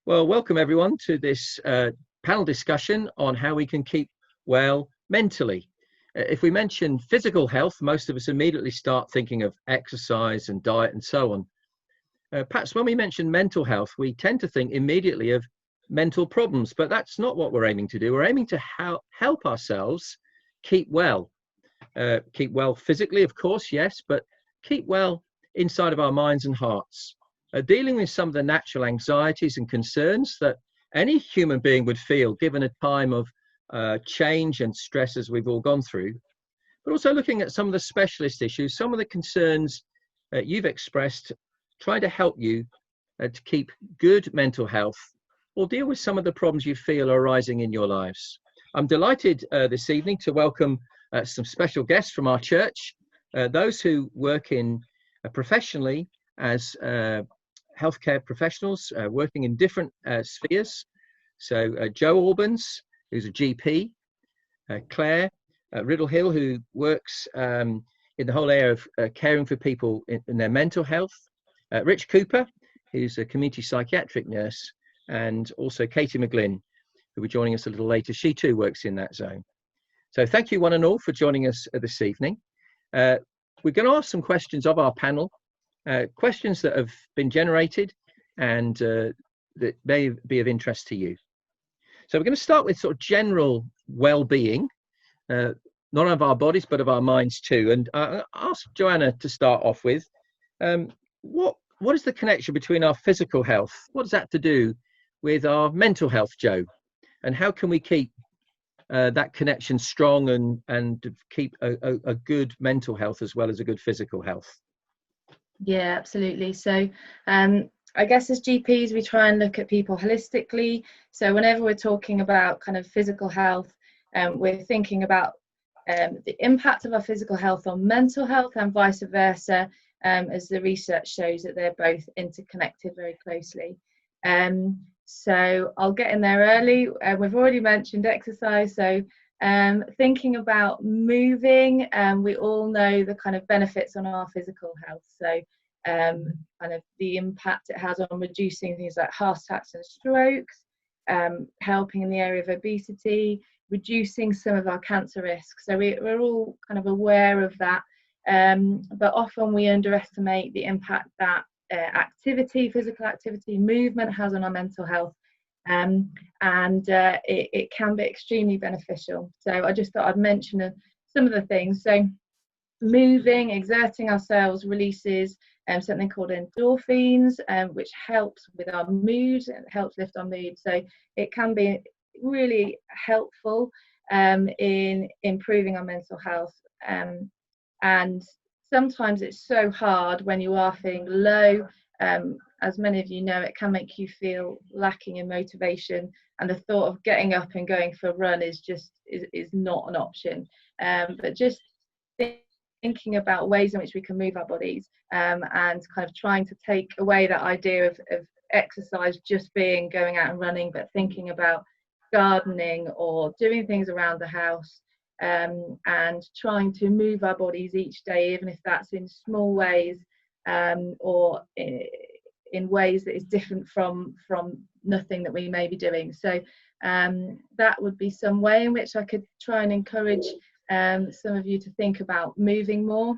Well, welcome everyone to this panel discussion on how we can keep well mentally. If we mention physical health, most of us immediately start thinking of exercise and diet and so on. Perhaps when we mention mental health, we tend to think immediately of mental problems, but that's not what we're aiming to do. We're aiming to help ourselves keep well. Keep well physically, of course, yes, but keep well inside of our minds and hearts. Dealing with some of the natural anxieties and concerns that any human being would feel given a time of change and stress as we've all gone through, but also looking at some of the specialist issues, some of the concerns you've expressed, trying to help you to keep good mental health or deal with some of the problems you feel are arising in your lives. I'm delighted this evening to welcome some special guests from our church, those who work in professionally as healthcare professionals working in different spheres. So Joe Albans, who's a GP, Claire Riddle-Hill, who works in the whole area of caring for people in their mental health, Rich Cooper, who's a community psychiatric nurse, and also Katie McGlynn, who will be joining us a little later. She too works in that zone. So thank you one and all for joining us this evening. We're going to ask some questions of our panel, questions that have been generated and that may be of interest to you. So we're going to start with sort of general well-being, not of our bodies, but of our minds too. And I'll ask Joanna to start off with, what is the connection between our physical health? What does that to do with our mental health, Joe? And how can we keep that connection strong and keep a good mental health as well as a good physical health? Yeah, absolutely. So I guess as GPs, we try and look at people holistically. So whenever we're talking about kind of physical health, we're thinking about the impact of our physical health on mental health and vice versa, as the research shows that they're both interconnected very closely. So I'll get in there early. We've already mentioned exercise. So thinking about moving, we all know the kind of benefits on our physical health. So kind of the impact it has on reducing things like heart attacks and strokes, helping in the area of obesity, reducing some of our cancer risks. So we're all kind of aware of that, but often we underestimate the impact that physical activity, movement has on our mental health, and it can be extremely beneficial. So I just thought I'd mention some of the things. So moving, exerting ourselves releases something called endorphins, which helps with our mood and helps lift our mood. So it can be really helpful in improving our mental health. And sometimes it's so hard when you are feeling low. As many of you know, it can make you feel lacking in motivation, and the thought of getting up and going for a run is not an option. But just thinking about ways in which we can move our bodies, and kind of trying to take away that idea of exercise just being going out and running, but thinking about gardening or doing things around the house, and trying to move our bodies each day, even if that's in small ways, or in ways that is different from nothing that we may be doing. So that would be some way in which I could try and encourage some of you to think about moving more.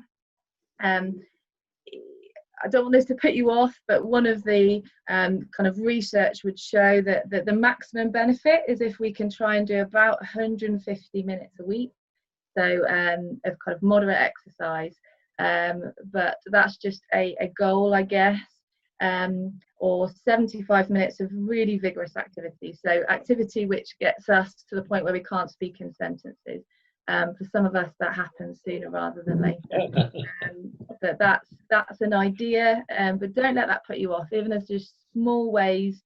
I don't want this to put you off, but one of the kind of research would show that the maximum benefit is if we can try and do about 150 minutes a week, so of kind of moderate exercise, but that's just a goal, I guess, or 75 minutes of really vigorous activity, so activity which gets us to the point where we can't speak in sentences. For some of us that happens sooner rather than later, but that's an idea, but don't let that put you off. Even if there's small ways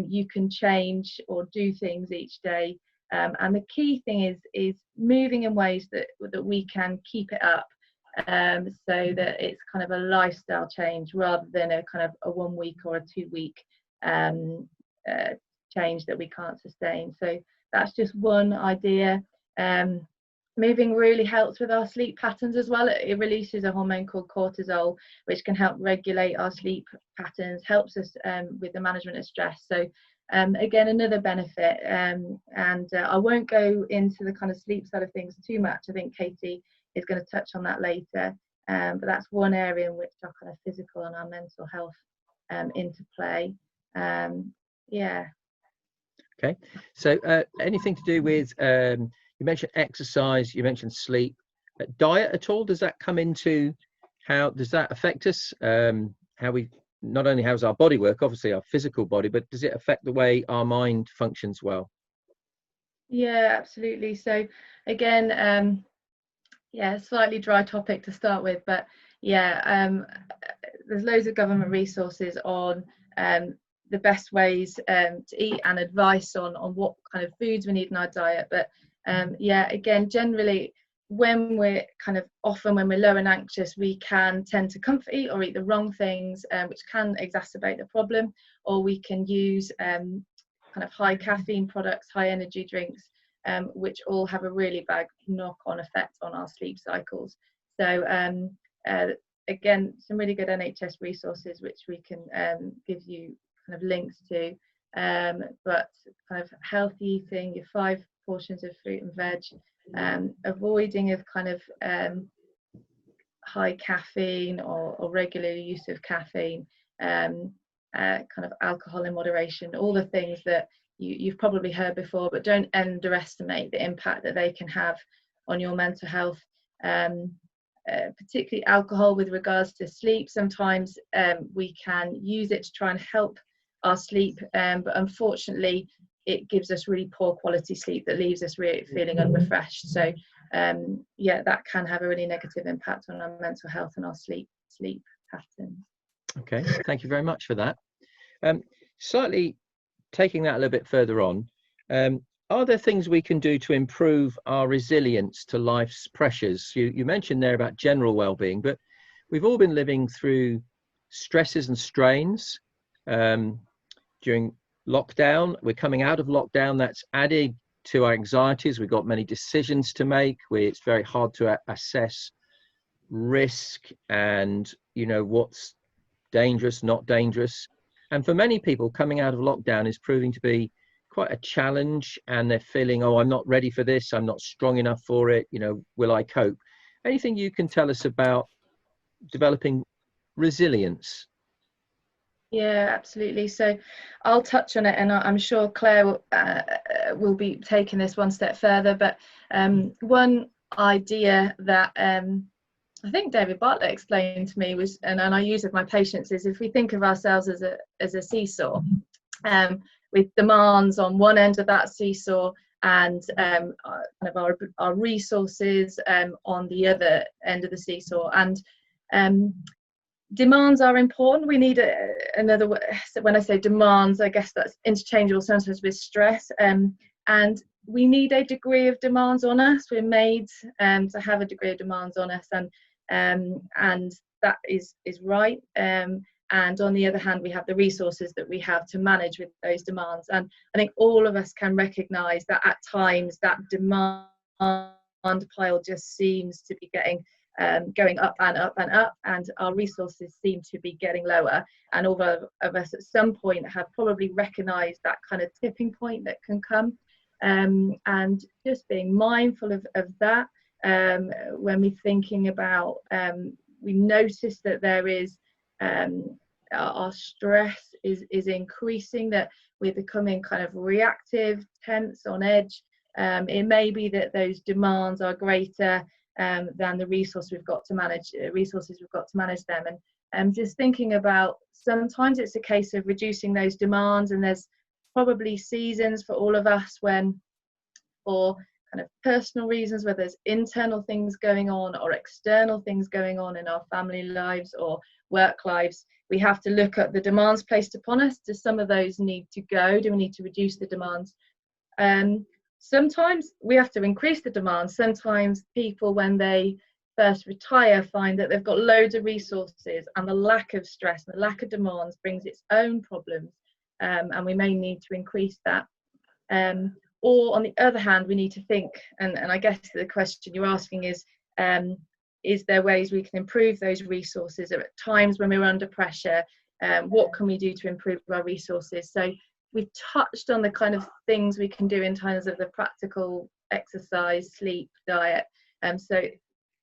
you can change or do things each day, and the key thing is moving in ways that we can keep it up, so that it's kind of a lifestyle change rather than a kind of a 1 week or a 2 week change that we can't sustain. So that's just one idea. Moving really helps with our sleep patterns as well. It releases a hormone called cortisol, which can help regulate our sleep patterns, helps us with the management of stress. So again, another benefit. I won't go into the kind of sleep side of things too much. I think Katie is going to touch on that later. But that's one area in which our kind of physical and our mental health interplay. Yeah. Okay. So anything to do with, you mentioned exercise, you mentioned sleep, diet at all? Does that come into, how does that affect us? How we, not only how's our body work, obviously our physical body, but does it affect the way our mind functions well? Yeah, absolutely. So again, yeah, slightly dry topic to start with, but yeah, there's loads of government resources on the best ways to eat and advice on what kind of foods we need in our diet. But yeah, again, generally, when we're often when we're low and anxious, we can tend to comfort eat or eat the wrong things, which can exacerbate the problem, or we can use kind of high caffeine products, high energy drinks, which all have a really bad knock-on effect on our sleep cycles. So again, some really good NHS resources which we can give you kind of links to, but kind of healthy eating, your 5 portions of fruit and veg, avoiding of kind of high caffeine or regular use of caffeine, kind of alcohol in moderation, all the things that you've probably heard before, but don't underestimate the impact that they can have on your mental health, particularly alcohol with regards to sleep. Sometimes we can use it to try and help our sleep, but unfortunately it gives us really poor quality sleep that leaves us really feeling unrefreshed. So yeah, that can have a really negative impact on our mental health and our sleep patterns. Okay, thank you very much for that. Slightly taking that a little bit further on, are there things we can do to improve our resilience to life's pressures? You mentioned there about general well-being, but we've all been living through stresses and strains during lockdown. We're coming out of lockdown. That's added to our anxieties. We've got many decisions to make. It's very hard to assess risk and, you know, what's dangerous, not dangerous. And for many people, coming out of lockdown is proving to be quite a challenge, and they're feeling, oh, I'm not ready for this, I'm not strong enough for it, you know, will I cope? Anything you can tell us about developing resilience? Yeah, absolutely. So I'll touch on it, and I'm sure Claire will be taking this one step further. But one idea that I think David Bartlett explained to me was, and I use with my patients, is if we think of ourselves as a seesaw, with demands on one end of that seesaw and kind of our resources on the other end of the seesaw, and demands are important. We need another, so when I say demands, I guess that's interchangeable sometimes with stress, and we need a degree of demands on us. We're made to have a degree of demands on us, and that is right. And on the other hand, we have the resources that we have to manage with those demands. And I think all of us can recognise that at times that demand pile just seems to be going up and up and up, and our resources seem to be getting lower. And all of us at some point have probably recognised that kind of tipping point that can come, and just being mindful of that when we're thinking about, we notice that there is our stress is increasing, that we're becoming kind of reactive, tense, on edge. It may be that those demands are greater than the resources we've got to manage them, and just thinking about, sometimes it's a case of reducing those demands, and there's probably seasons for all of us when, for kind of personal reasons, whether there's internal things going on or external things going on in our family lives or work lives, we have to look at the demands placed upon us. Do some of those need to go? Do we need to reduce the demands? Sometimes we have to increase the demands. Sometimes people, when they first retire, find that they've got loads of resources, and the lack of stress and the lack of demands brings its own problems, and we may need to increase that. Or on the other hand, we need to think, and I guess the question you're asking is there ways we can improve those resources at times when we're under pressure? What can we do to improve our resources? So we've touched on the kind of things we can do in terms of the practical exercise, sleep, diet. So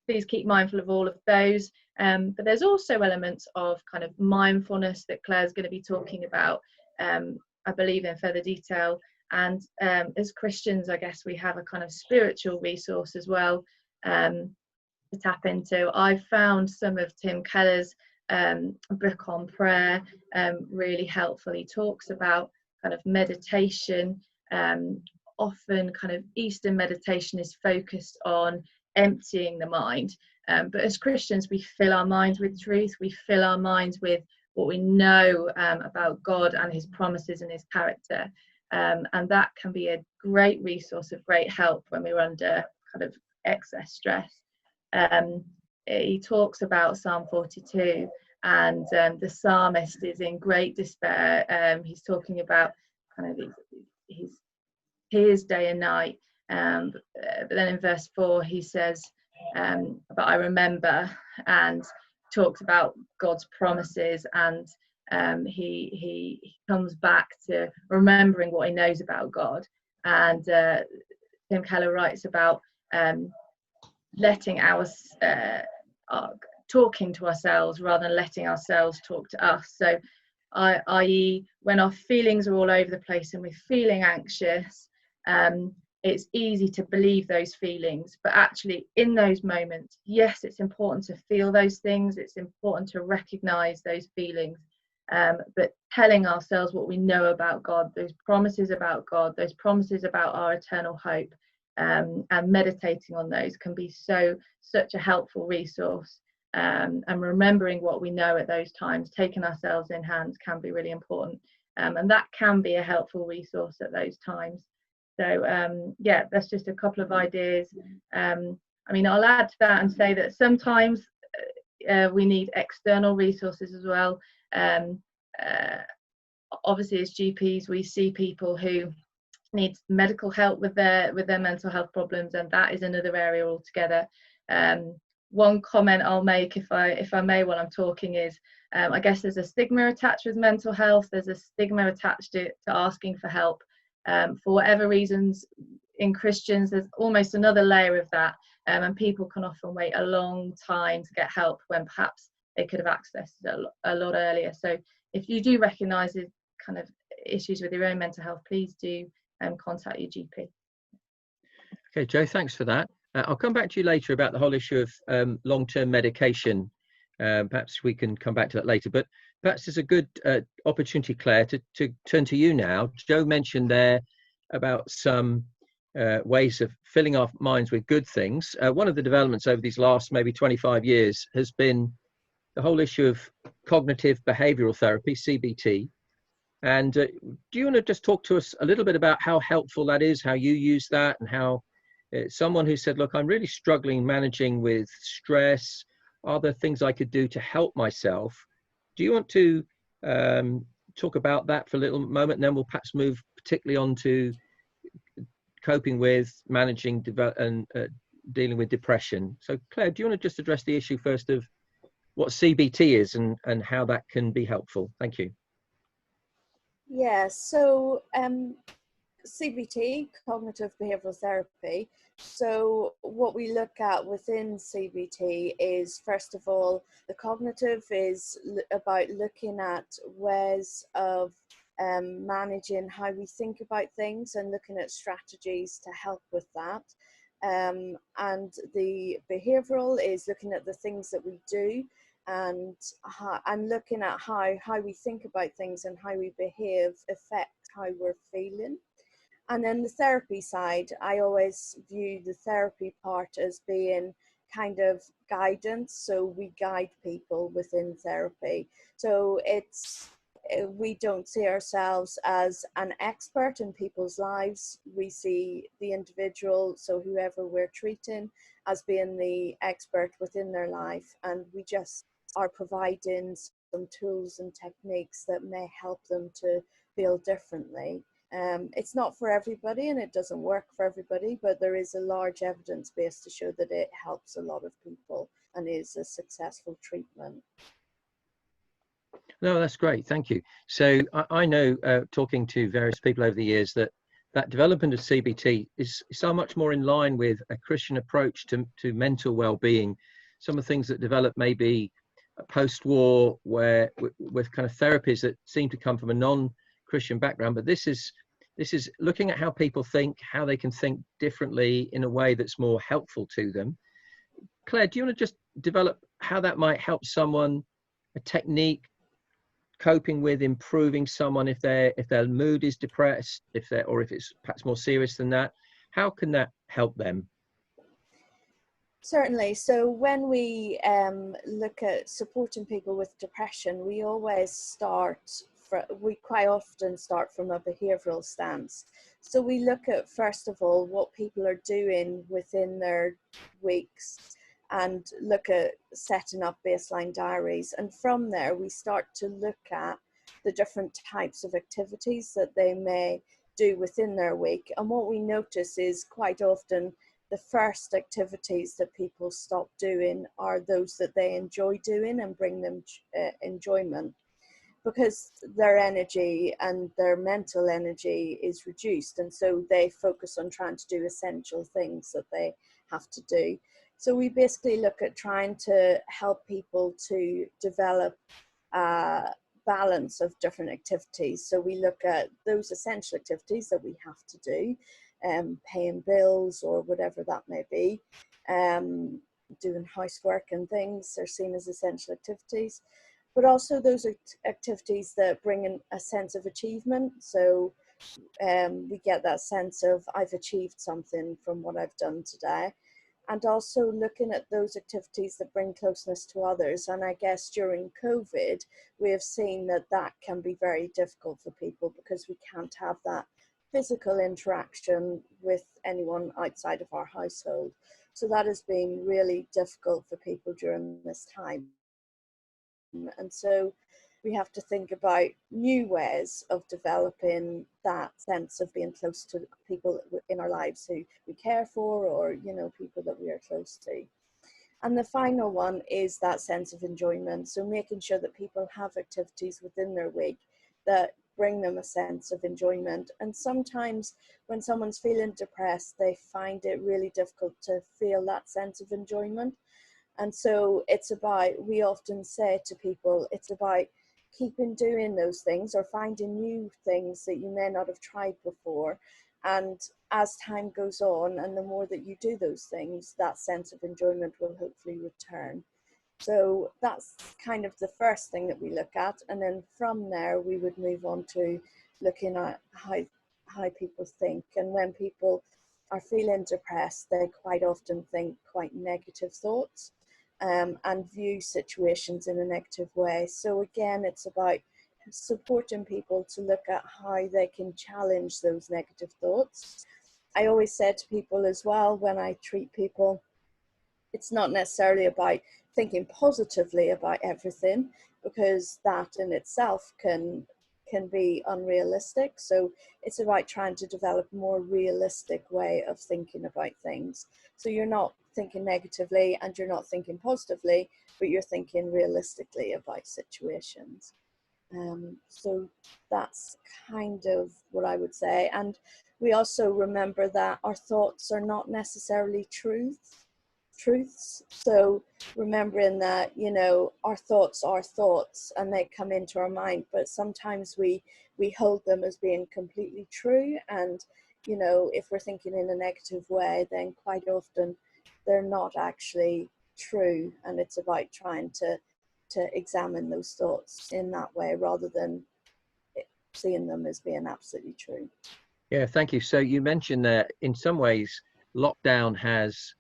please keep mindful of all of those. But there's also elements of kind of mindfulness that Claire's going to be talking about, I believe, in further detail. And as Christians, I guess we have a kind of spiritual resource as well to tap into. I found some of Tim Keller's book on prayer really helpful. He talks about kind of meditation. Often kind of Eastern meditation is focused on emptying the mind, but as Christians we fill our minds with truth, we fill our minds with what we know about God and his promises and his character, and that can be a great resource of great help when we're under kind of excess stress. He talks about Psalm 42, and the psalmist is in great despair. He's talking about kind of his tears day and night, but then in verse 4 he says, but I remember, and talks about God's promises, and he comes back to remembering what he knows about God. And Tim Keller writes about letting talking to ourselves rather than letting ourselves talk to us. So i.e. when our feelings are all over the place and we're feeling anxious, it's easy to believe those feelings, but actually in those moments, yes, it's important to feel those things, it's important to recognize those feelings, but telling ourselves what we know about God, those promises about God, those promises about our eternal hope, and meditating on those can be such a helpful resource. And remembering what we know at those times, taking ourselves in hand, can be really important, and that can be a helpful resource at those times. So yeah, that's just a couple of ideas. I mean, I'll add to that and say that sometimes we need external resources as well. Obviously as GPs we see people who need medical help with their mental health problems, and that is another area altogether. One comment I'll make, if I may, while I'm talking is, I guess there's a stigma attached with mental health. There's a stigma attached to asking for help. For whatever reasons, in Christians, there's almost another layer of that, and people can often wait a long time to get help when perhaps they could have accessed it a lot earlier. So if you do recognise the kind of issues with your own mental health, please do contact your GP. Okay, Joe, thanks for that. I'll come back to you later about the whole issue of long-term medication. Perhaps we can come back to that later, but perhaps there's a good opportunity, Claire, to turn to you now. Joe mentioned there about some ways of filling our minds with good things. One of the developments over these last maybe 25 years has been the whole issue of cognitive behavioral therapy, CBT. And do you want to just talk to us a little bit about how helpful that is, how you use that, and how someone who said, look, I'm really struggling managing with stress, are there things I could do to help myself? Do you want to talk about that for a little moment, and then we'll perhaps move particularly on to coping with managing and dealing with depression? So Claire, do you want to just address the issue first of what CBT is and how that can be helpful? Thank you. Yeah, so CBT, cognitive behavioral therapy. So what we look at within CBT is, first of all, the cognitive is about looking at ways of managing how we think about things and looking at strategies to help with that. And the behavioral is looking at the things that we do, and I'm looking at how we think about things and how we behave affect how we're feeling. And then the therapy side, I always view the therapy part as being kind of guidance. So we guide people within therapy. So we don't see ourselves as an expert in people's lives. We see the individual, so whoever we're treating, as being the expert within their life. And we just are providing some tools and techniques that may help them to feel differently. It's not for everybody and it doesn't work for everybody, but there is a large evidence base to show that it helps a lot of people and is a successful treatment. No, that's great. Thank you. So I know, talking to various people over the years, that development of CBT is so much more in line with a Christian approach to mental well-being. Some of the things that develop maybe post-war, where with kind of therapies that seem to come from a non-Christian background, but this is looking at how people think, how they can think differently in a way that's more helpful to them. Claire, do you want to just develop how that might help someone, a technique coping with improving someone if their mood is depressed, if it's perhaps more serious than that? How can that help them? Certainly. So when we look at supporting people with depression, we quite often start from a behavioural stance. So we look at, first of all, what people are doing within their weeks, and look at setting up baseline diaries. And from there, we start to look at the different types of activities that they may do within their week. And what we notice is quite often the first activities that people stop doing are those that they enjoy doing and bring them enjoyment, because their energy and their mental energy is reduced, and so they focus on trying to do essential things that they have to do. So we basically look at trying to help people to develop a balance of different activities. So we look at those essential activities that we have to do, paying bills or whatever that may be, doing housework and things are seen as essential activities, but also those activities that bring in a sense of achievement. So we get that sense of, I've achieved something from what I've done today. And also looking at those activities that bring closeness to others. And I guess during COVID, we have seen that that can be very difficult for people, because we can't have that physical interaction with anyone outside of our household. So that has been really difficult for people during this time. And so we have to think about new ways of developing that sense of being close to people in our lives who we care for, or, you know, people that we are close to. And the final one is that sense of enjoyment. So making sure that people have activities within their week that bring them a sense of enjoyment. And sometimes when someone's feeling depressed, they find it really difficult to feel that sense of enjoyment. And so it's about, we often say to people, it's about keeping doing those things or finding new things that you may not have tried before. And as time goes on, and the more that you do those things, that sense of enjoyment will hopefully return. So that's kind of the first thing that we look at. And then from there, we would move on to looking at how people think. And when people are feeling depressed, they quite often think quite negative thoughts, and view situations in a negative way. So again, it's about supporting people to look at how they can challenge those negative thoughts. I always say to people as well, when I treat people, it's not necessarily about thinking positively about everything, because that in itself can be unrealistic. So it's about trying to develop a more realistic way of thinking about things. So you're not thinking negatively and you're not thinking positively, but you're thinking realistically about situations. So that's kind of what I would say. And we also remember that our thoughts are not necessarily truths. So remembering that, you know, our thoughts are thoughts and they come into our mind, but sometimes we hold them as being completely true. And, you know, if we're thinking in a negative way, then quite often they're not actually true. And it's about trying to examine those thoughts in that way, rather than seeing them as being absolutely true. Yeah, thank you. So you mentioned that in some ways lockdown has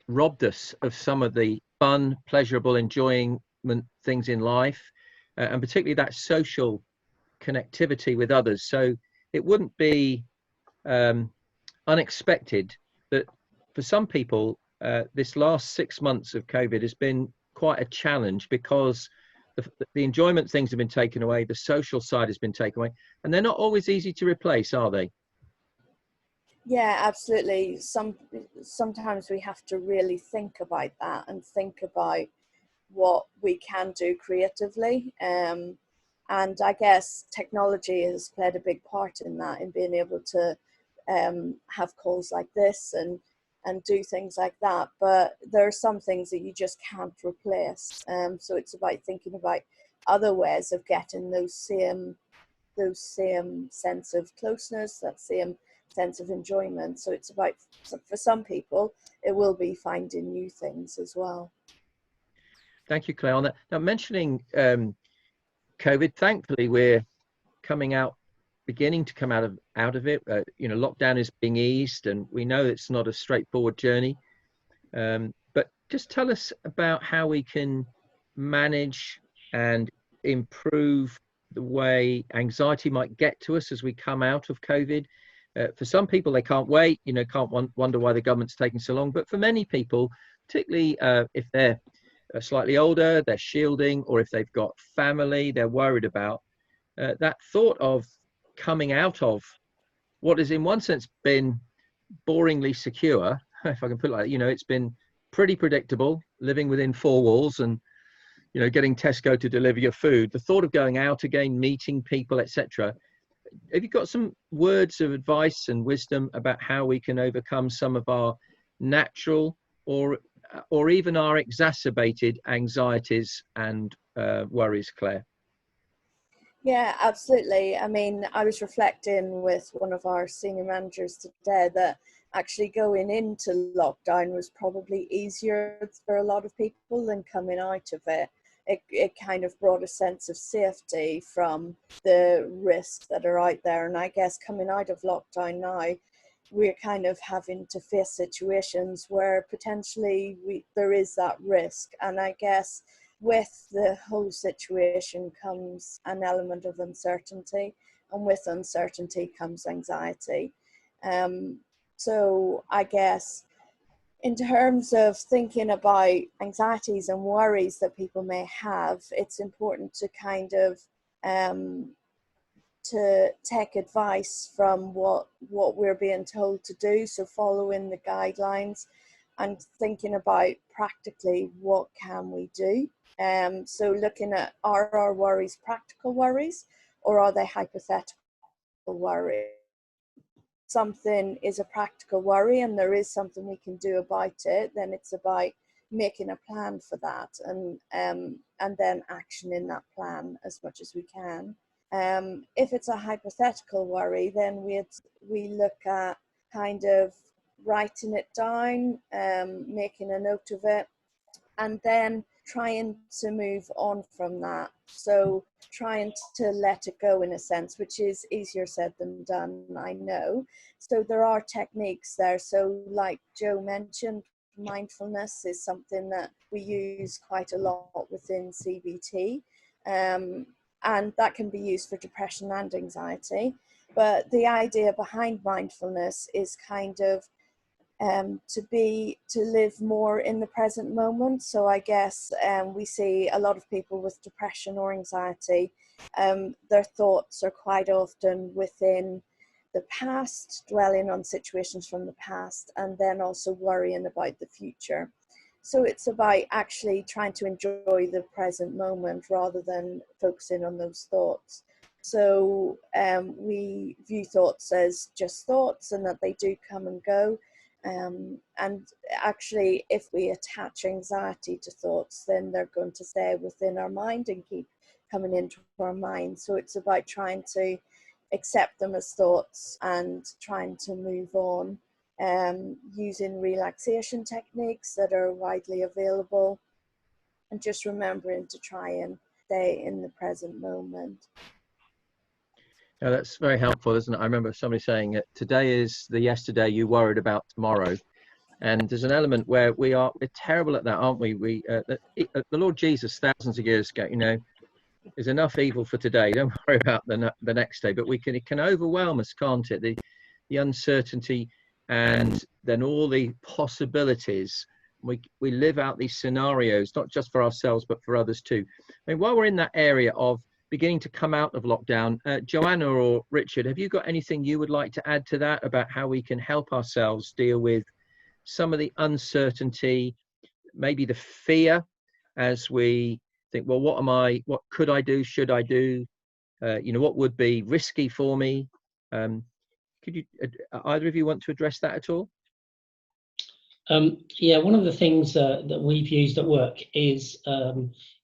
robbed us of some of the fun, pleasurable, enjoyment things in life, and particularly that social connectivity with others. So it wouldn't be unexpected that for some people, this last 6 months of COVID has been quite a challenge, because the enjoyment things have been taken away, the social side has been taken away, and they're not always easy to replace, are they? Yeah, absolutely. Sometimes we have to really think about that and think about what we can do creatively. And I guess technology has played a big part in that, in being able to have calls like this and do things like that. But there are some things that you just can't replace. So it's about thinking about other ways of getting those same sense of closeness, that same sense of enjoyment. So it's about, for some people, it will be finding new things as well. Thank you, Claire, on that. Now, mentioning COVID, thankfully we're beginning to come out of it. Lockdown is being eased, and we know it's not a straightforward journey. But just tell us about how we can manage and improve the way anxiety might get to us as we come out of COVID. For some people, they can't wait, wonder why the government's taking so long. But for many people, particularly if they're slightly older, they're shielding, or if they've got family they're worried about, that thought of coming out of what has in one sense been boringly secure, if I can put it like that. It's been pretty predictable, living within four walls and getting Tesco to deliver your food. The thought of going out again, meeting people, etc. Have you got some words of advice and wisdom about how we can overcome some of our natural or even our exacerbated anxieties and worries, Claire? Yeah, absolutely. I mean, I was reflecting with one of our senior managers today that actually going into lockdown was probably easier for a lot of people than coming out of it. It kind of brought a sense of safety from the risks that are out there. And I guess coming out of lockdown now, we're kind of having to face situations where potentially there is that risk. And I guess with the whole situation comes an element of uncertainty, and with uncertainty comes anxiety. So I guess in terms of thinking about anxieties and worries that people may have, it's important to kind of to take advice from what we're being told to do. So following the guidelines and thinking about practically what can we do. So looking at, are our worries practical worries, or are they hypothetical worries? Something is a practical worry and there is something we can do about it, then it's about making a plan for that and then actioning that plan as much as we can. If it's a hypothetical worry, then we look at kind of writing it down, making a note of it, and then trying to move on from that. So trying to let it go in a sense, which is easier said than done, I know. So there are techniques there. So like Joe mentioned, mindfulness is something that we use quite a lot within CBT. And that can be used for depression and anxiety. But the idea behind mindfulness is kind of to live more in the present moment. So I guess we see a lot of people with depression or anxiety, their thoughts are quite often within the past, dwelling on situations from the past, and then also worrying about the future. So it's about actually trying to enjoy the present moment rather than focusing on those thoughts. So we view thoughts as just thoughts and that they do come and go. And actually, if we attach anxiety to thoughts, then they're going to stay within our mind and keep coming into our mind. So it's about trying to accept them as thoughts and trying to move on, using relaxation techniques that are widely available, and just remembering to try and stay in the present moment. Yeah, that's very helpful, isn't it? I remember somebody saying that today is the yesterday you worried about tomorrow. And there's an element where we're terrible at that, aren't we? The Lord Jesus, thousands of years ago, there's enough evil for today. Don't worry about the next day. But it can overwhelm us, can't it? The uncertainty and then all the possibilities. We live out these scenarios, not just for ourselves, but for others too. I mean, while we're in that area of beginning to come out of lockdown, Joanna or Richard, have you got anything you would like to add to that about how we can help ourselves deal with some of the uncertainty, maybe the fear as we think, well, what could I do, should I do, what would be risky for me? Could you, either of you want to address that at all? Yeah, one of the things that we've used at work is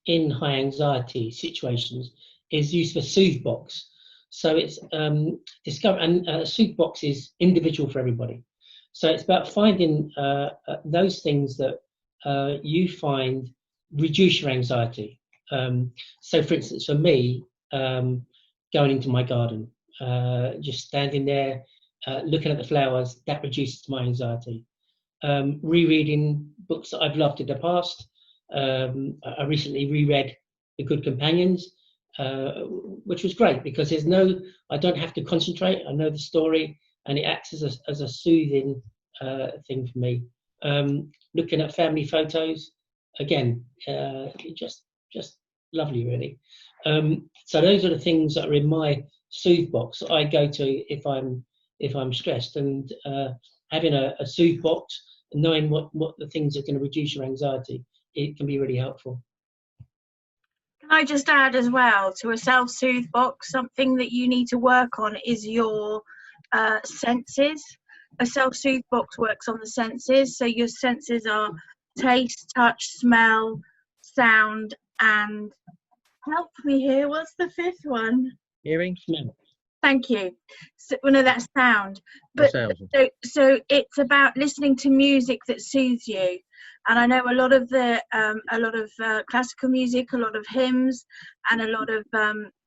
in high anxiety situations is use of a soothe box. So it's discover, and a soothe box is individual for everybody. So it's about finding those things that you find reduce your anxiety. So for instance, for me, going into my garden, just standing there, looking at the flowers, that reduces my anxiety. Rereading books that I've loved in the past. I recently reread The Good Companions, which was great because I don't have to concentrate. I know the story, and it acts as a soothing thing for me. Looking at family photos, again, just lovely, really. So those are the things that are in my soothe box I go to if I'm stressed, and having a soothe box, knowing what the things are going to reduce your anxiety, it can be really helpful. Can I just add as well, to a self-soothe box, something that you need to work on is your senses. A self-soothe box works on the senses, so your senses are taste, touch, smell, sound, and help me here, what's the fifth one? Hearing? Smell. Thank you. So, well, no, that's sound. But so it's about listening to music that soothes you. And I know a lot of classical music, a lot of hymns, and a lot of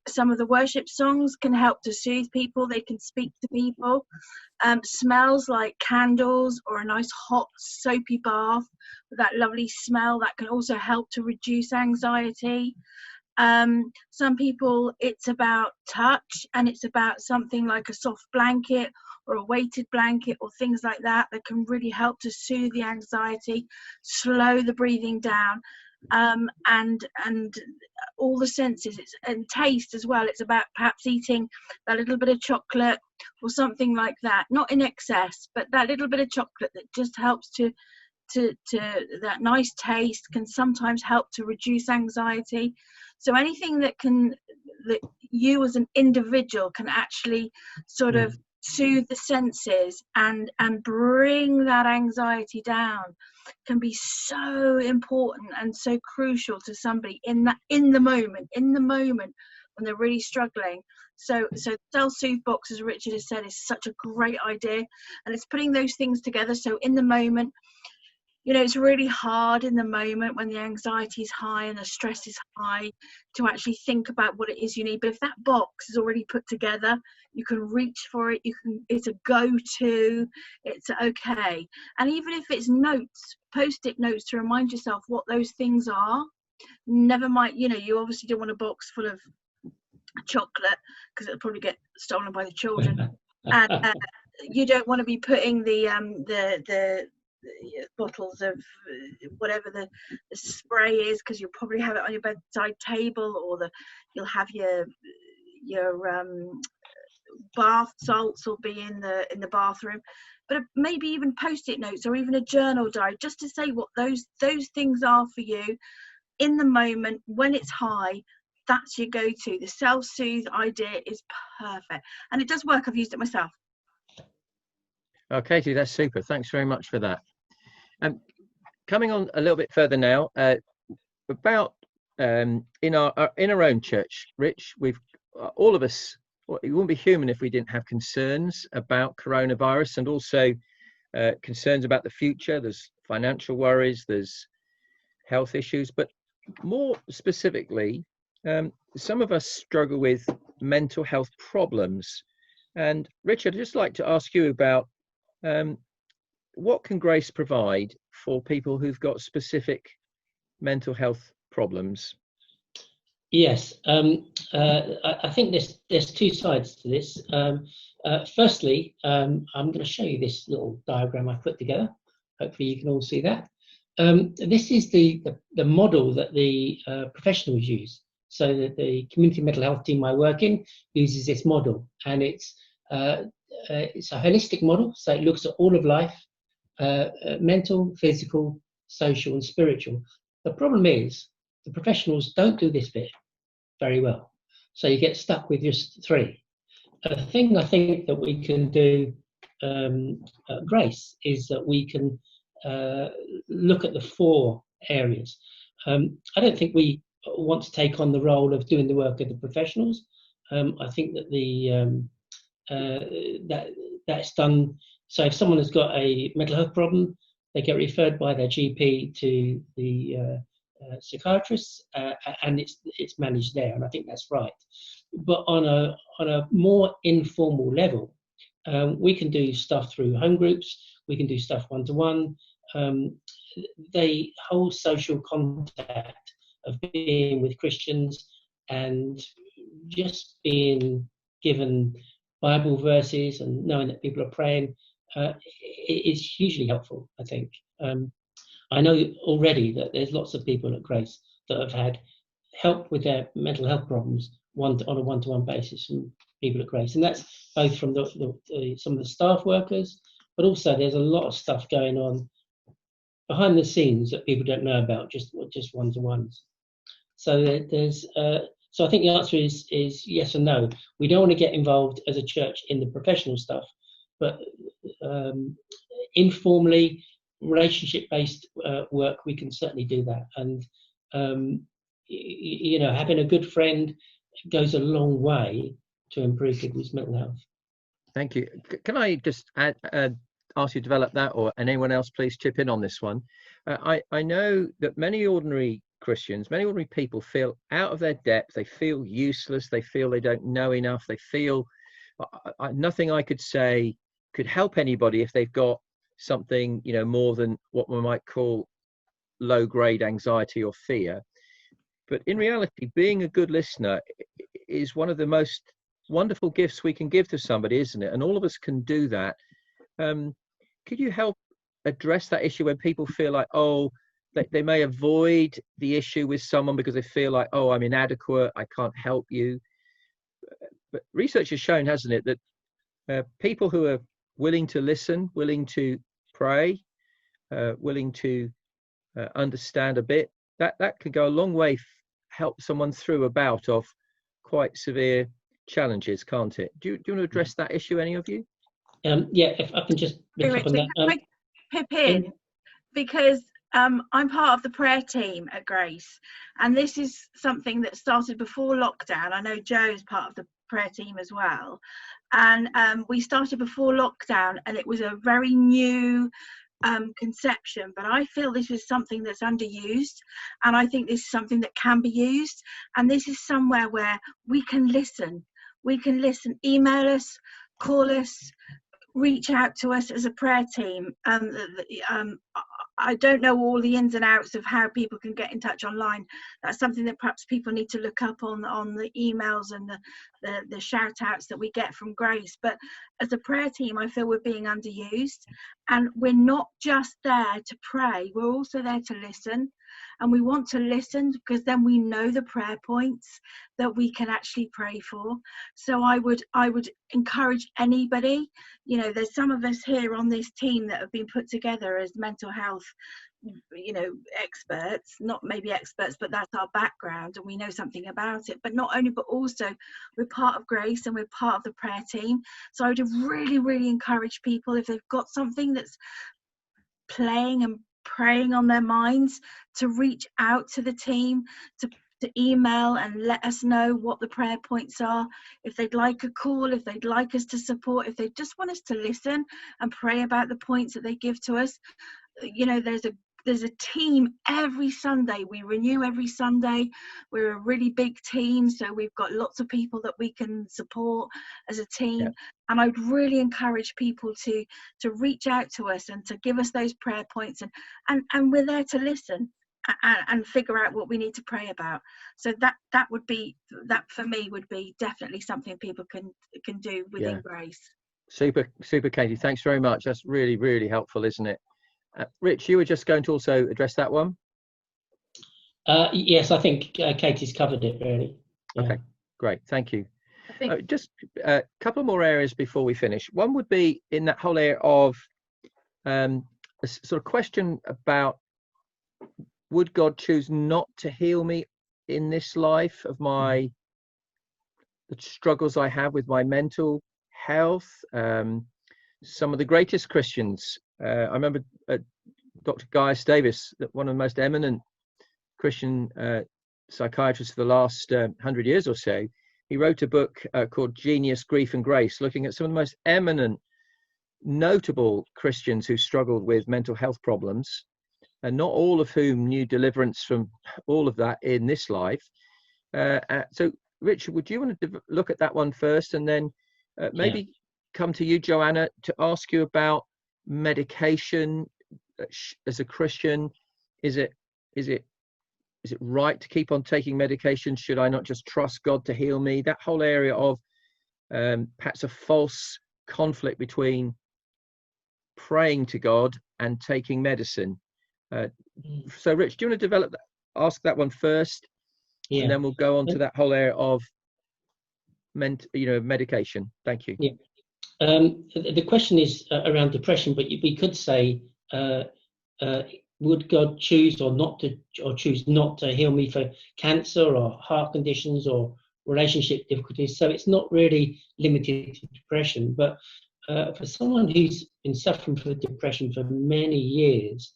some of the worship songs can help to soothe people. They can speak to people. Smells like candles or a nice hot soapy bath with that lovely smell, that can also help to reduce anxiety. Some people, it's about touch, and it's about something like a soft blanket or a weighted blanket or things like that can really help to soothe the anxiety, slow the breathing down, and all the senses. And taste as well. It's about perhaps eating a little bit of chocolate or something like that, not in excess, but that little bit of chocolate that just helps to that nice taste can sometimes help to reduce anxiety. So anything that you as an individual can actually sort of soothe the senses and bring that anxiety down can be so important and so crucial to somebody in the moment when they're really struggling. So self-soothe box, as Richard has said, is such a great idea, and it's putting those things together. So in the moment, it's really hard in the moment when the anxiety is high and the stress is high to actually think about what it is you need. But if that box is already put together, you can reach for it. It's a go-to. It's okay. And even if it's notes, post-it notes to remind yourself what those things are. Never mind, you obviously don't want a box full of chocolate because it'll probably get stolen by the children. And you don't want to be putting the bottles of whatever the spray is, because you'll probably have it on your bedside table, or you'll have your bath salts will be in the bathroom. But maybe even post-it notes or even a journal diary, just to say what those things are for you in the moment when it's high. That's your go-to. The self-soothe idea is perfect, and it does work. I've used it myself. Oh, Katie, that's super. Thanks very much for that. Coming on a little bit further now, about in our own church, Rich, we've all of us. It wouldn't be human if we didn't have concerns about coronavirus, and also concerns about the future. There's financial worries, there's health issues, but more specifically, some of us struggle with mental health problems. And Richard, I'd just like to ask you about what can Grace provide for people who've got specific mental health problems? Yes, I think there's two sides to this. Firstly, I'm going to show you this little diagram I put together. Hopefully you can all see that. This is the model that the professionals use. So that the community mental health team I work in uses this model, and it's a holistic model. So it looks at all of life, mental, physical, social, and spiritual. The problem is The professionals don't do this bit very well, so you get stuck with just 3. A thing I think that we can do at Grace is that we can look at the 4 areas. I don't think we want to take on the role of doing the work of the professionals. I think that that's done. So if someone has got a mental health problem, they get referred by their GP to the psychiatrist, and it's managed there, and I think that's right. But on a more informal level, we can do stuff through home groups. We can do stuff one-to-one. The whole social contact of being with Christians and just being given Bible verses and knowing that people are praying is hugely helpful, I think. I know already that there's lots of people at Grace that have had help with their mental health problems on a one-to-one basis from people at Grace, and that's both from some of the staff workers, but also there's a lot of stuff going on behind the scenes that people don't know about, just one-to-ones. So so I think the answer is yes and no. We don't want to get involved as a church in the professional stuff, but informally, relationship-based work, we can certainly do that. And having a good friend goes a long way to improve people's mental health. Thank you. Can I just ask you to develop that, or anyone else please chip in on this one? I know that many ordinary Christians, many ordinary people feel out of their depth. They feel useless. They feel they don't know enough. They feel nothing I could say could help anybody if they've got something, more than what we might call low-grade anxiety or fear. But in reality, being a good listener is one of the most wonderful gifts we can give to somebody, isn't it? And all of us can do that. Could you help address that issue when people feel like, they may avoid the issue with someone because they feel like, I'm inadequate, I can't help you? But research has shown, hasn't it, that people who are willing to listen, willing to pray, willing to understand a bit, that could go a long way, help someone through a bout of quite severe challenges, can't it? Do you want to address that issue, any of you? Yeah, if I can just pick up on that. Can I pip in? Because I'm part of the prayer team at Grace, and this is something that started before lockdown. I know Joe is part of the prayer team as well, and we started before lockdown, and it was a very new conception, but I feel this is something that's underused, and I think this is something that can be used, and this is somewhere where we can listen, email us, call us, reach out to us as a prayer team. I don't know all the ins and outs of how people can get in touch online. That's something that perhaps people need to look up on the emails and the shout outs that we get from Grace. But as a prayer team, I feel we're being underused, and we're not just there to pray, we're also there to listen. And we want to listen because then we know the prayer points that we can actually pray for. So I would encourage anybody, there's some of us here on this team that have been put together as mental health, experts, not maybe experts, but that's our background and we know something about it. But not only, but also we're part of Grace and we're part of the prayer team. So I would really, really encourage people, if they've got something that's playing and praying on their minds, to reach out to the team, to email and let us know what the prayer points are. If they'd like a call, if they'd like us to support, if they just want us to listen and pray about the points that they give to us. There's a team every Sunday. We renew every Sunday. We're a really big team, so we've got lots of people that we can support as a team. Yeah. And I'd really encourage people to reach out to us and to give us those prayer points, and we're there to listen and figure out what we need to pray about. So that would be, that for me would be definitely something people can do within Grace. Super, Katie. Thanks very much. That's really, really helpful, isn't it? Rich, you were just going to also address that one? Yes, I think Katie's covered it really. Yeah. Okay, great. Thank you. Just a couple more areas before we finish. One would be in that whole area of a sort of question about would God choose not to heal me in this life of the struggles I have with my mental health? Some of the greatest Christians, I remember Dr. Gaius Davis, one of the most eminent Christian psychiatrists of the last 100 years or so. He wrote a book called Genius, Grief and Grace, looking at some of the most eminent, notable Christians who struggled with mental health problems, and not all of whom knew deliverance from all of that in this life. So, Richard, would you want to look at that one first, and then maybe come to you, Joanna, to ask you about medication as a Christian? Is it right to keep on taking medication? Should I not just trust God to heal me? That whole area of perhaps a false conflict between praying to God and taking medicine. So, Rich, do you want to develop that? Ask that one first, and then we'll go on to that whole area of medication. Thank you. The question is around depression, but we could say, would God choose choose not to heal me for cancer or heart conditions or relationship difficulties? So it's not really limited to depression, but for someone who's been suffering from depression for many years,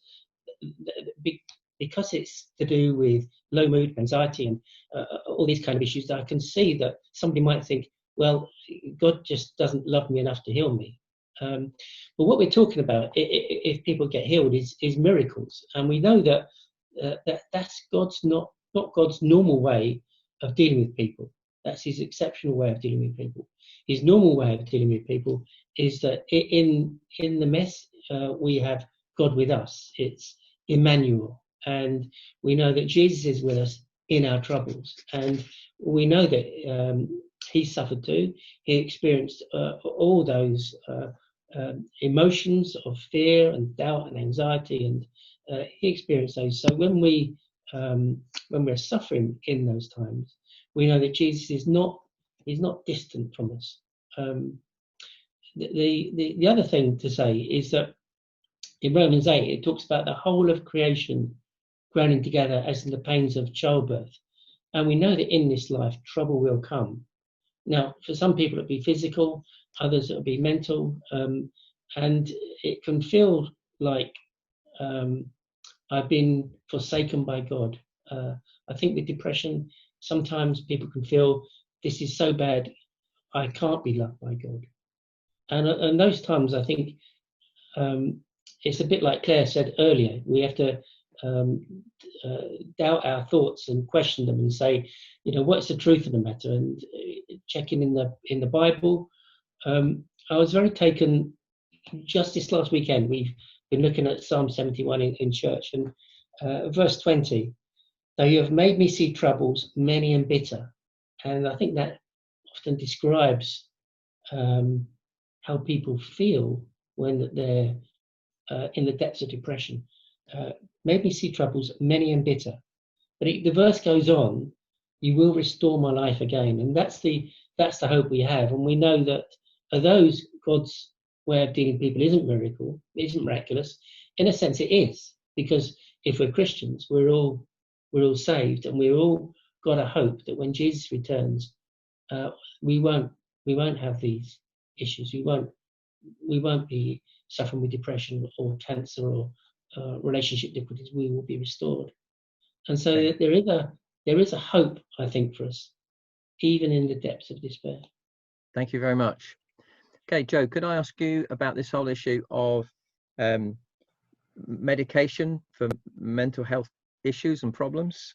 because it's to do with low mood, anxiety, and all these kind of issues, I can see that somebody might think, well, God just doesn't love me enough to heal me. But what we're talking about, if people get healed, is miracles, and we know that that's God's not God's normal way of dealing with people. That's His exceptional way of dealing with people. His normal way of dealing with people is that in the mess we have God with us. It's Emmanuel, and we know that Jesus is with us in our troubles, and we know that He suffered too. He experienced all those emotions of fear and doubt and anxiety, and He experienced those. So when we're suffering in those times, we know that Jesus is not distant from us. The other thing to say is that in Romans 8, it talks about the whole of creation groaning together as in the pains of childbirth. And we know that in this life, trouble will come. Now, for some people, it'll be physical, others, it'll be mental. And it can feel like I've been forsaken by God. I think with depression, sometimes people can feel this is so bad, I can't be loved by God. And those times, I think, it's a bit like Claire said earlier. We have to doubt our thoughts and question them and say, what's the truth of the matter? And checking in the Bible. I was very taken just this last weekend. We've been looking at Psalm 71 in church, and verse 20. Though you have made me see troubles many and bitter, and I think that often describes how people feel when they're in the depths of depression. Made me see troubles many and bitter. But the verse goes on, you will restore my life again. And that's the hope we have. And we know that although God's way of dealing with people isn't miraculous, in a sense it is. Because if we're Christians, we're all saved, and we're all got a hope that when Jesus returns, we won't have these issues. We won't be suffering with depression or cancer or relationship difficulties. We will be restored. And so there is a hope, I think, for us, even in the depths of despair. Thank you very much. Okay, Joe, could I ask you about this whole issue of medication for mental health issues and problems?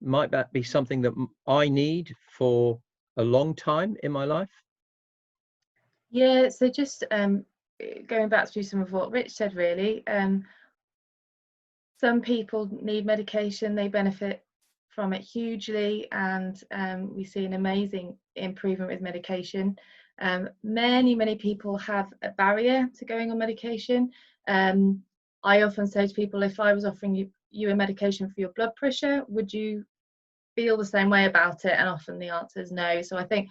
Might that be something that I need for a long time in my life? Yeah, so just going back through some of what Rich said, really, some people need medication, they benefit from it hugely, and we see an amazing improvement with medication. Many people have a barrier to going on medication. I often say to people, if I was offering you a medication for your blood pressure, would you feel the same way about it? And often the answer is no. So I think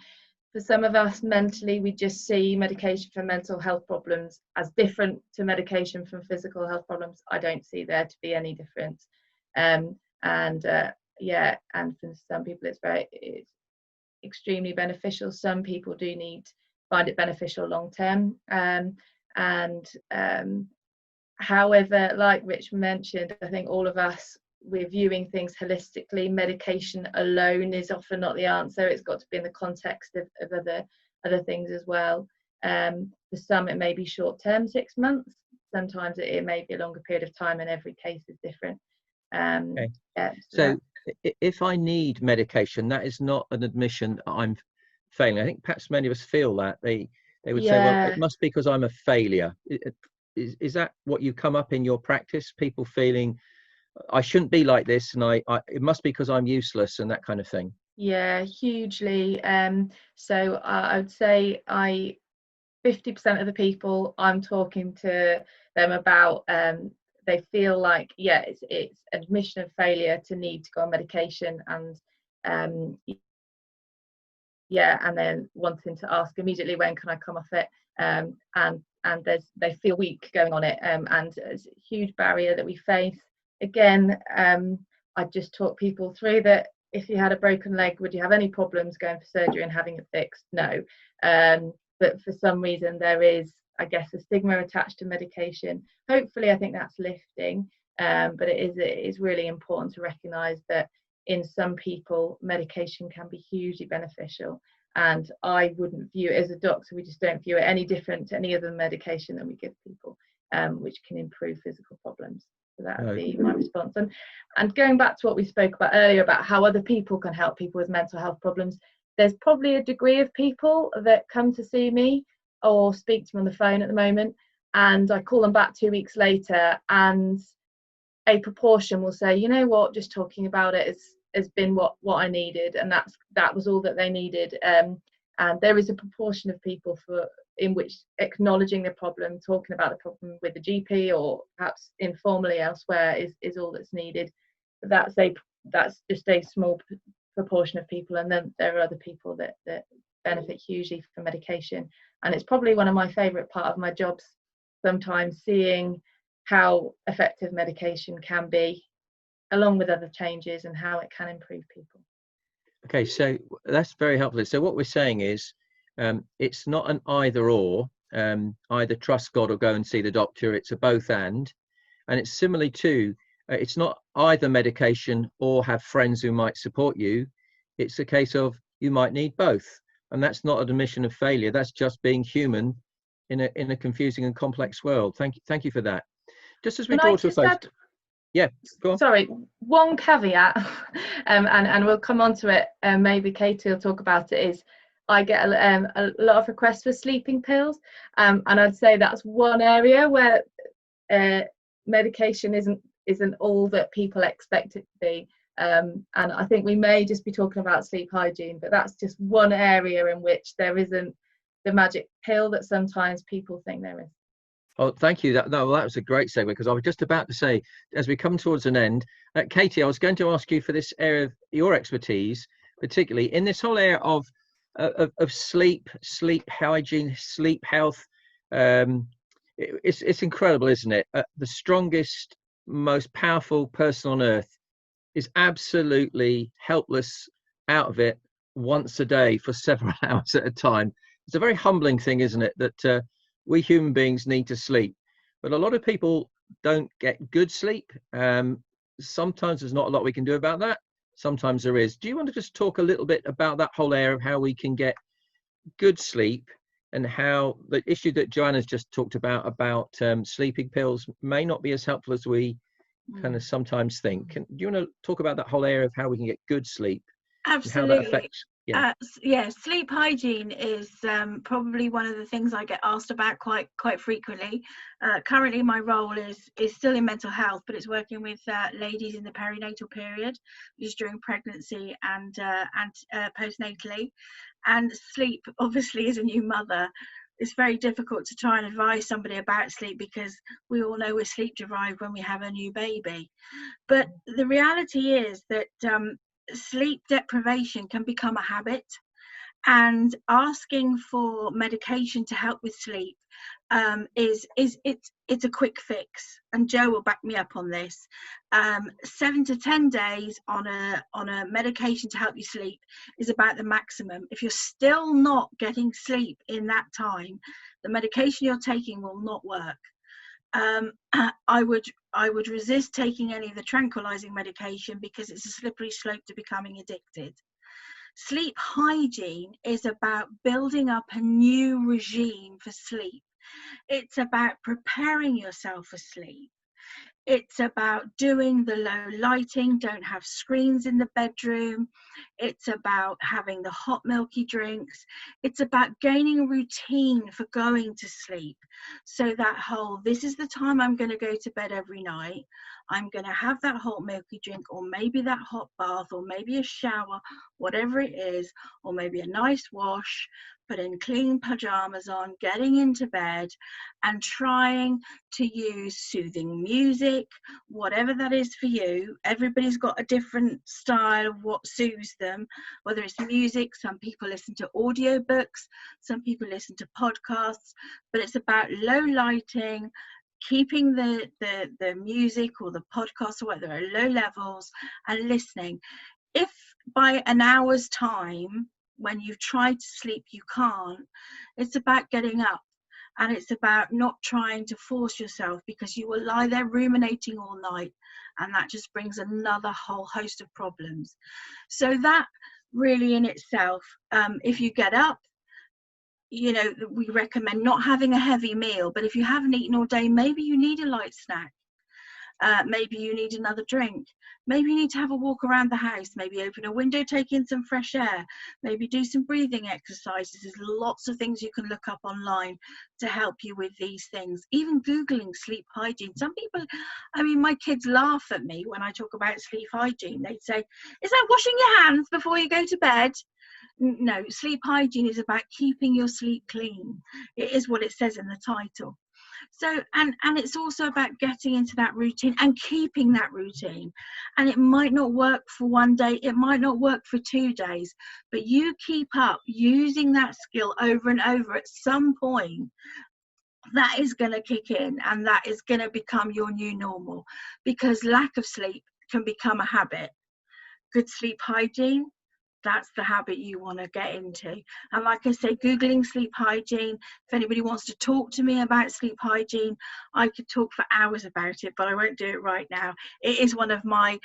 For some of us, mentally, we just see medication for mental health problems as different to medication for physical health problems. I don't see there to be any difference. And for some people it's extremely beneficial. Some people do find it beneficial long term. However, like Rich mentioned, I think all of us, we're viewing things holistically. Medication alone is often not the answer. It's got to be in the context of other things as well. For some, it may be short term, 6 months. Sometimes it may be a longer period of time, and every case is different. Okay. So if I need medication, that is not an admission that I'm failing. I think perhaps many of us feel that they would say, well, it must be because I'm a failure. Is that what you come up in your practice? People feeling I shouldn't be like this, and it must be because I'm useless, and that kind of thing. Yeah, hugely. So I would say 50% of the people I'm talking to them about, they feel like, it's admission of failure to need to go on medication, and and then wanting to ask immediately, when can I come off it? And they feel weak going on it, and it's a huge barrier that we face. Again, I just talk people through that. If you had a broken leg, would you have any problems going for surgery and having it fixed? No. But for some reason there is, I guess, a stigma attached to medication. Hopefully I think that's lifting, but it is really important to recognise that in some people medication can be hugely beneficial, and I wouldn't view it, as a doctor, we just don't view it any different to any other medication that we give people, which can improve physical problems. So that would be my response. And going back to what we spoke about earlier about how other people can help people with mental health problems, there's probably a degree of people that come to see me or speak to me on the phone at the moment, and I call them back 2 weeks later, and a proportion will say, you know what, just talking about it has been what I needed, and that was all that they needed. And there is a proportion of people in which acknowledging the problem, talking about the problem with the GP or perhaps informally elsewhere is all that's needed. That's just a small proportion of people, and then there are other people that benefit hugely from medication. And it's probably one of my favourite part of my jobs, sometimes seeing how effective medication can be, along with other changes, and how it can improve people. Okay, so that's very helpful. So what we're saying is, it's not an either or, either trust God or go and see the doctor. It's a both and it's similarly too, it's not either medication or have friends who might support you. It's a case of you might need both, and that's not an admission of failure. That's just being human in a confusing and complex world. Thank you for that. Just as we draw to a close. Yeah, go on. Sorry, one caveat, and we'll come on to it, maybe Katie will talk about it, is I get a lot of requests for sleeping pills, and I'd say that's one area where medication isn't all that people expect it to be, and I think we may just be talking about sleep hygiene, but that's just one area in which there isn't the magic pill that sometimes people think there is. Oh, thank you. That was a great segue, because I was just about to say, as we come towards an end, Katie, I was going to ask you for this area of your expertise, particularly in this whole area of sleep hygiene, sleep health. It's incredible, isn't it? The strongest, most powerful person on earth is absolutely helpless out of it once a day for several hours at a time. It's a very humbling thing, isn't it, that we human beings need to sleep, but a lot of people don't get good sleep. Sometimes there's not a lot we can do about that. Sometimes there is. Do you want to just talk a little bit about that whole area of how we can get good sleep, and how the issue that Joanna's just talked about sleeping pills may not be as helpful as we kind of sometimes think? Do you want to talk about that whole area of how we can get good sleep? Absolutely. And how that affects, sleep hygiene is probably one of the things I get asked about quite frequently. Currently my role is still in mental health, but it's working with ladies in the perinatal period, which is during pregnancy and postnatally. And sleep, obviously, as a new mother, it's very difficult to try and advise somebody about sleep, because we all know we're sleep deprived when we have a new baby. But the reality is that sleep deprivation can become a habit, and asking for medication to help with sleep it's a quick fix, and Joe will back me up on this. 7 to 10 days on a medication to help you sleep is about the maximum. If you're still not getting sleep in that time, the medication you're taking will not work. I would resist taking any of the tranquilizing medication because it's a slippery slope to becoming addicted. Sleep hygiene is about building up a new regime for sleep. It's about preparing yourself for sleep. It's about doing the low lighting, don't have screens in the bedroom. It's about having the hot milky drinks. It's about gaining a routine for going to sleep. So that whole, this is the time I'm going to go to bed every night. I'm going to have that hot milky drink, or maybe that hot bath, or maybe a shower, whatever it is, or maybe a nice wash, putting clean pajamas on, getting into bed, and trying to use soothing music, whatever that is for you. Everybody's got a different style of what soothes them, whether it's music. Some people listen to audiobooks, some people listen to podcasts, but it's about low lighting, keeping the music or the podcast or whatever at low levels, and listening. If by an hour's time, when you've tried to sleep, you can't, it's about getting up, and it's about not trying to force yourself, because you will lie there ruminating all night, and that just brings another whole host of problems. So that really in itself, if you get up, you know, we recommend not having a heavy meal, but if you haven't eaten all day, maybe you need a light snack. Maybe you need another drink. Maybe you need to have a walk around the house. Maybe open a window, take in some fresh air. Maybe do some breathing exercises. There's lots of things you can look up online to help you with these things. Even Googling sleep hygiene. Some people, I mean, my kids laugh at me when I talk about sleep hygiene. They'd say, is that washing your hands before you go to bed? No, sleep hygiene is about keeping your sleep clean. It is what it says in the title. So, and it's also about getting into that routine and keeping that routine. And it might not work for one day, it might not work for 2 days, but you keep up using that skill over and over. At some point, that is going to kick in, and that is going to become your new normal, because lack of sleep can become a habit. Good sleep hygiene, that's the habit you want to get into. And like I say, Googling sleep hygiene, if anybody wants to talk to me about sleep hygiene, I could talk for hours about it, but I won't do it right now. It is one of my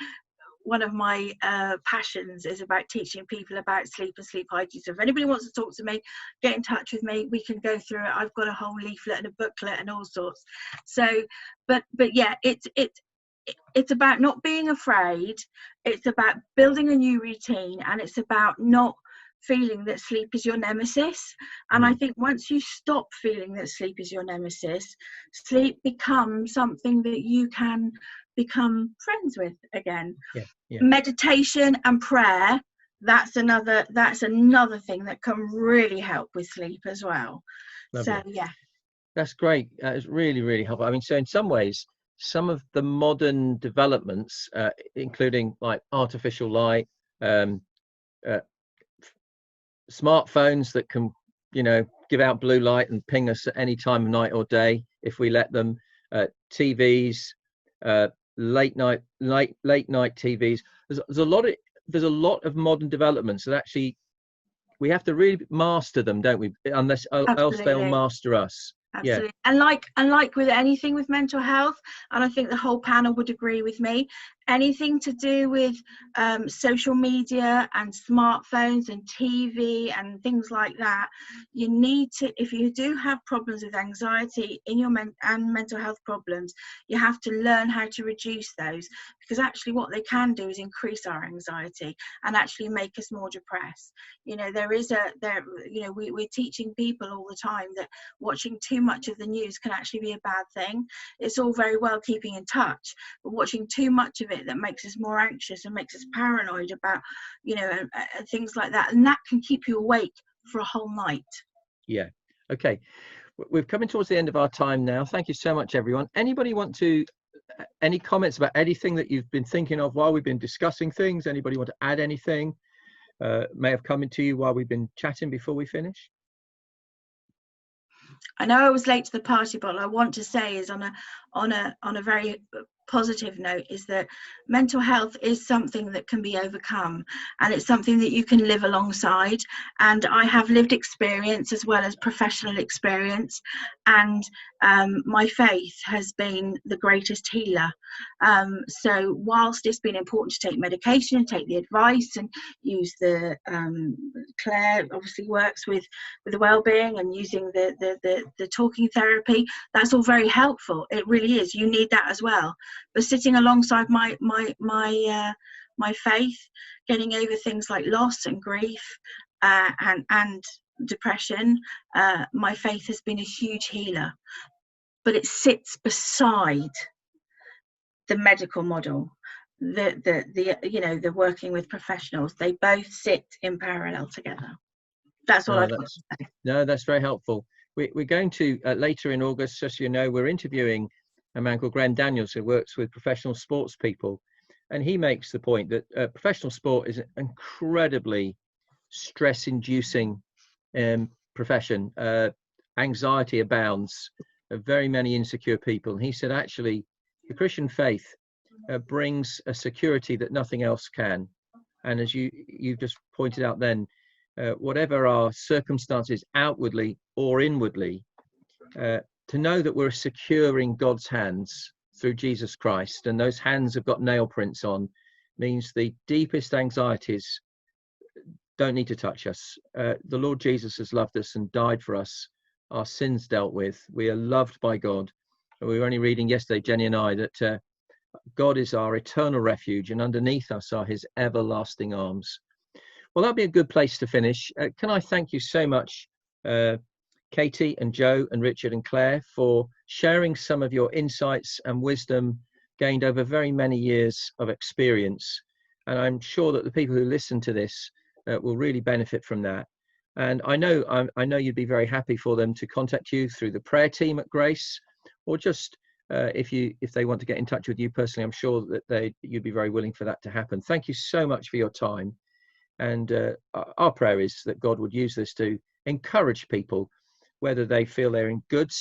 passions, is about teaching people about sleep and sleep hygiene. So if anybody wants to talk to me, get in touch with me, we can go through it. I've got a whole leaflet and a booklet and all sorts. So but yeah, it's about not being afraid. It's about building a new routine, and it's about not feeling that sleep is your nemesis. And I think once you stop feeling that sleep is your nemesis, sleep becomes something that you can become friends with again. Yeah. Meditation and prayer, that's another thing that can really help with sleep as well. Lovely. So yeah, that's great. It's really, really helpful. I mean, so in some ways, some of the modern developments, including like artificial light, smartphones that can, you know, give out blue light and ping us at any time of night or day if we let them, TVs, late night TVs. There's a lot of modern developments that actually we have to really master them, don't we? Unless else they'll master us. Absolutely. Yeah. And like with anything with mental health, and I think the whole panel would agree with me, anything to do with social media and smartphones and TV and things like that, you need to, if you do have problems with anxiety in your and mental health problems, you have to learn how to reduce those, because actually what they can do is increase our anxiety and actually make us more depressed. You know, we're teaching people all the time that watching too much of the news can actually be a bad thing. It's all very well keeping in touch, but watching too much of it that makes us more anxious and makes us paranoid about, you know, things like that, and that can keep you awake for a whole night. Yeah. Okay, we're coming towards the end of our time now. Thank you so much, everyone. Anybody want to any comments about anything that you've been thinking of while we've been discussing things? Anybody want to add anything? may have come into you while we've been chatting before we finish? I know I was late to the party, but I want to say is on a very positive note is that mental health is something that can be overcome, and it's something that you can live alongside. And I have lived experience as well as professional experience, and my faith has been the greatest healer. So whilst it's been important to take medication and take the advice and use the Claire obviously works with the well-being and using the talking therapy, that's all very helpful. It really is. You need that as well. But sitting alongside my faith, getting over things like loss and grief and depression, my faith has been a huge healer. But it sits beside the medical model, the working with professionals. They both sit in parallel together. That's all I'd want to say. No, that's very helpful. We're going to later in August, just so you know, we're interviewing a man called Graham Daniels who works with professional sports people, and he makes the point that professional sport is an incredibly stress-inducing profession. Anxiety abounds, very many insecure people. And he said, actually, the Christian faith brings a security that nothing else can. And as you just pointed out then, whatever our circumstances outwardly or inwardly, to know that we're secure in God's hands through Jesus Christ, and those hands have got nail prints on, means the deepest anxieties don't need to touch us. The Lord Jesus has loved us and died for us, our sins dealt with. We are loved by God. And we were only reading yesterday, Jenny and I, that God is our eternal refuge, and underneath us are his everlasting arms. Well, that'd be a good place to finish. Can I thank you so much, Katie and Joe and Richard and Claire, for sharing some of your insights and wisdom gained over very many years of experience. And I'm sure that the people who listen to this will really benefit from that. And I know you'd be very happy for them to contact you through the prayer team at Grace, or just if they want to get in touch with you personally. I'm sure that you'd be very willing for that to happen. Thank you so much for your time. And our prayer is that God would use this to encourage people, whether they feel they're in good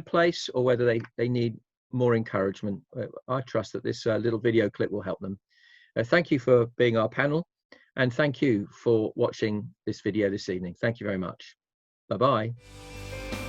place or whether they need more encouragement. I trust that this little video clip will help them. Thank you for being our panel, and thank you for watching this video this evening. Thank you very much. Bye-bye.